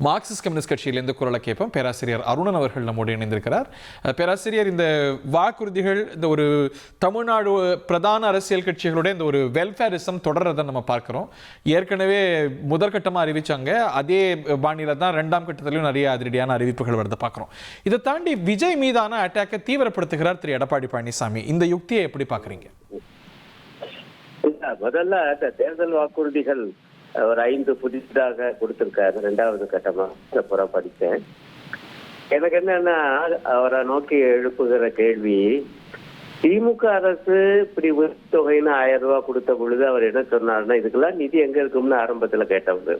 Marxist communist கட்சியிலிருந்து குரலை கேட்போம். பேராசிரியர் அருணன் அவர்கள் நம்மோடு இணைந்திருக்கிறார். பேராசிரியர், இந்த வாக்குறுதிகள், இந்த ஒரு தமிழ்நாடு பிரதான அரசியல் கட்சிகளுடைய இந்த ஒரு வெல்ஃபேரிசம் தொடர்றதை நம்ம பார்க்குறோம். ஏற்கனவே முதற்கட்டமாக அறிவிச்சாங்க, அதே பாணியில தான் ரெண்டாம் கட்டத்திலையும் நிறைய அதிரடியான அறிவிப்புகள் வருது பார்க்குறோம். இதை தாண்டி விஜய் மீதான அட்டாக்கை தீவிரப்படுத்துகிறார் திரு எடப்பாடி பழனிசாமி. இந்த யுக்தியை எப்படி பார்க்குறீங்க? முதல்ல இந்த தேர்தல் வாக்குறுதிகள் ஒரு 5 புதிதாக கொடுத்திருக்காரு. 2வது கட்டமாக புறம் படித்தேன். எனக்கு என்னன்னா, அவரை நோக்கி எழுப்புகிற கேள்வி, திமுக அரசு இப்படி தொகைன்னு 1000 ரூபாய் கொடுத்த பொழுது அவர் என்ன சொன்னாருன்னா, இதுக்கெல்லாம் நிதி எங்க இருக்கும்னு ஆரம்பத்துல கேட்டவங்க.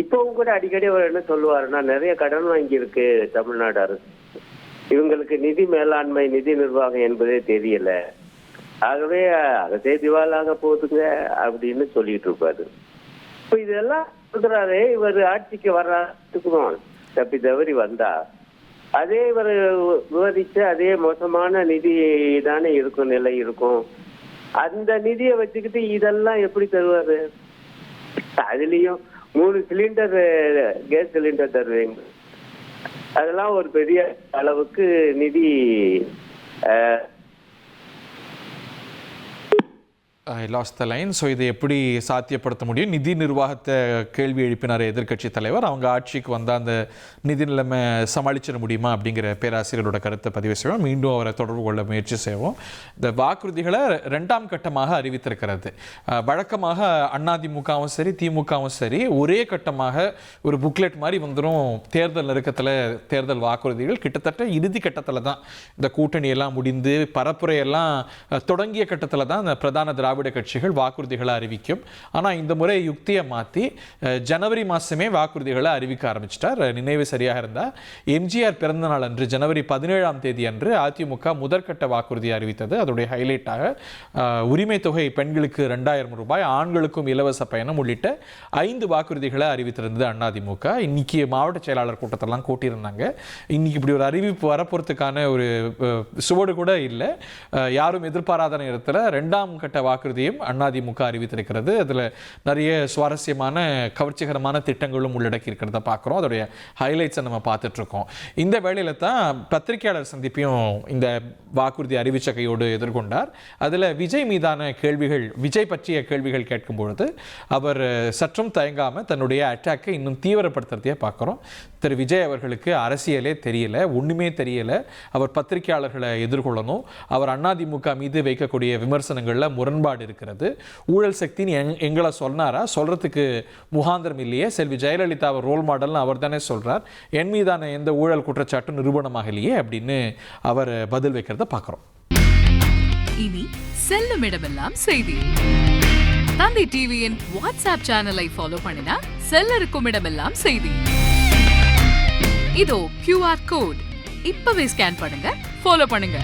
இப்பவும் கூட அடிக்கடி அவர் என்ன சொல்லுவாருன்னா, நிறைய கடன் வாங்கி இருக்கு தமிழ்நாடு அரசு, இவங்களுக்கு நிதி மேலாண்மை நிதி நிர்வாகம் என்பதே தெரியல, ஆகவே அரசே திவாலாக போகுதுங்க அப்படின்னு சொல்லிட்டு இருப்பாரு. இப்ப இதெல்லாம் சொல்றாரு. இவர் ஆட்சிக்கு வர்றதுக்கும் தப்பி தவறி வந்தா அதே இவர் விவாதிச்சு அதே மோசமான நிதி தானே இருக்கும், நிலை இருக்கும். அந்த நிதியை வச்சுக்கிட்டு இதெல்லாம் எப்படி தருவாரு? அதுலயும் 3 சிலிண்டர் கேஸ் சிலிண்டர் தருவீங்க, அதெல்லாம் ஒரு பெரிய அளவுக்கு நிதி. ஐ லாஸ்ட் த லைன். ஸோ இதை எப்படி சாத்தியப்படுத்த முடியும்? நிதி நிர்வாகத்தை கேள்வி எழுப்பினார் எதிர்க்கட்சி தலைவர். அவங்க ஆட்சிக்கு வந்தால் அந்த நிதி நிலைமை சமாளிச்சிட முடியுமா அப்படிங்கிற பேராசிரியரோட கருத்தை பதிவு செய்வோம். மீண்டும் அவரை தொடர்பு கொள்ள முயற்சி செய்வோம். இந்த வாக்குறுதிகளை 2ஆம் கட்டமாக அறிவித்திருக்கிறது. வழக்கமாக அதிமுகவும் சரி திமுகவும் சரி ஒரே கட்டமாக ஒரு புக்லெட் மாதிரி வந்துடும். தேர்தல் நெருக்கத்தில் தேர்தல் வாக்குறுதிகள் கிட்டத்தட்ட இறுதி கட்டத்தில் தான் இந்த கூட்டணியெல்லாம் முடிந்து பரப்புரையெல்லாம் தொடங்கிய கட்டத்தில் தான் இந்த பிரதான திராவிட கட்சிகள் வாக்குறுதிகளை அறிவிக்கும். ஆனால் இந்த முறை யுக்தியை மாற்றி ஜனவரி மாதமே வாக்குறுதிகளை அறிவிக்க ஆரம்பிச்சிட்டார். நினைவு சரியாக இருந்தால் எம்ஜிஆர் பிறந்த நாள் அன்று ஜனவரி 17ஆம் தேதி அன்று அதிமுக முதற்கட்ட வாக்குறுதியை அறிவித்தது. அதோடைய ஹைலைட்டாக உரிமை தொகை பெண்களுக்கு 2000 ரூபாய், ஆண்களுக்கும் இலவச பயணம் உள்ளிட்ட 5 வாக்குறுதிகளை அறிவித்திருந்தது அதிமுக. இன்னைக்கு மாவட்ட செயலாளர் கூட்டத்தெல்லாம் கூட்டியிருந்தாங்க. இன்னைக்கு இப்படி ஒரு அறிவிப்பு வரப்போறதுக்கான ஒரு சுவடு கூட இல்லை. யாரும் எதிர்பாராத நேரத்தில் 2ஆம் கட்ட வாக்குறுதியும் அதிமுக அறிவித்திருக்கிறது. அதில் நிறைய சுவாரஸ்யமான கவர்ச்சிகரமான திட்டங்களும் உள்ளடக்கி இருக்கிறத பார்க்குறோம். அதோடைய ஹைலைட்ஸை நம்ம பார்த்துட்ருக்கோம். இந்த வேளையில் தான் பத்திரிகையாளர் சந்திப்பையும் இந்த வாக்குறுதி அறிவிச்ச கையோடு எதிர்கொண்டார். அதில் விஜய் மீதான கேள்விகள், விஜய் பற்றிய கேள்விகள் கேட்கும்பொழுது அவர் சற்றும் தயங்காமல் தன்னுடைய அட்டாக்கை இன்னும் தீவிரப்படுத்துறதையே பார்க்குறோம். திரு விஜய் அவர்களுக்கு அரசியலே தெரியல, ஒன்றுமே தெரியல. அவர் பத்திரிகையாளர்களை எதிர்கொள்ளணும். அவர் அதிமுக மீது வைக்கக்கூடிய விமர்சனங்களில் முரண்பாடு இருக்கிறது. ஊழல் சக்தின்னு எங்களை சொன்னாரா? சொல்றதுக்கு முகாந்திரம் இல்லையே. செல்வி ஜெயலலிதா அவர் ரோல் மாடல்னு அவர் தானே சொல்றார். என் மீதான எந்த ஊழல் குற்றச்சாட்டும் நிரூபணமாக இல்லையே அப்படின்னு அவர் பதில் வைக்கிறத பார்க்கிறோம். இனி செல்லும் இடமெல்லாம் செய்தி. தந்தை டிவியின் வாட்ஸ்அப் சேனலை ஃபாலோ பண்ணினா செல்ல இருக்கும் இடமெல்லாம் செய்தி. இதோ QR கோட் இப்பவே ஸ்கேன் பண்ணுங்க, ஃபாலோ பண்ணுங்க.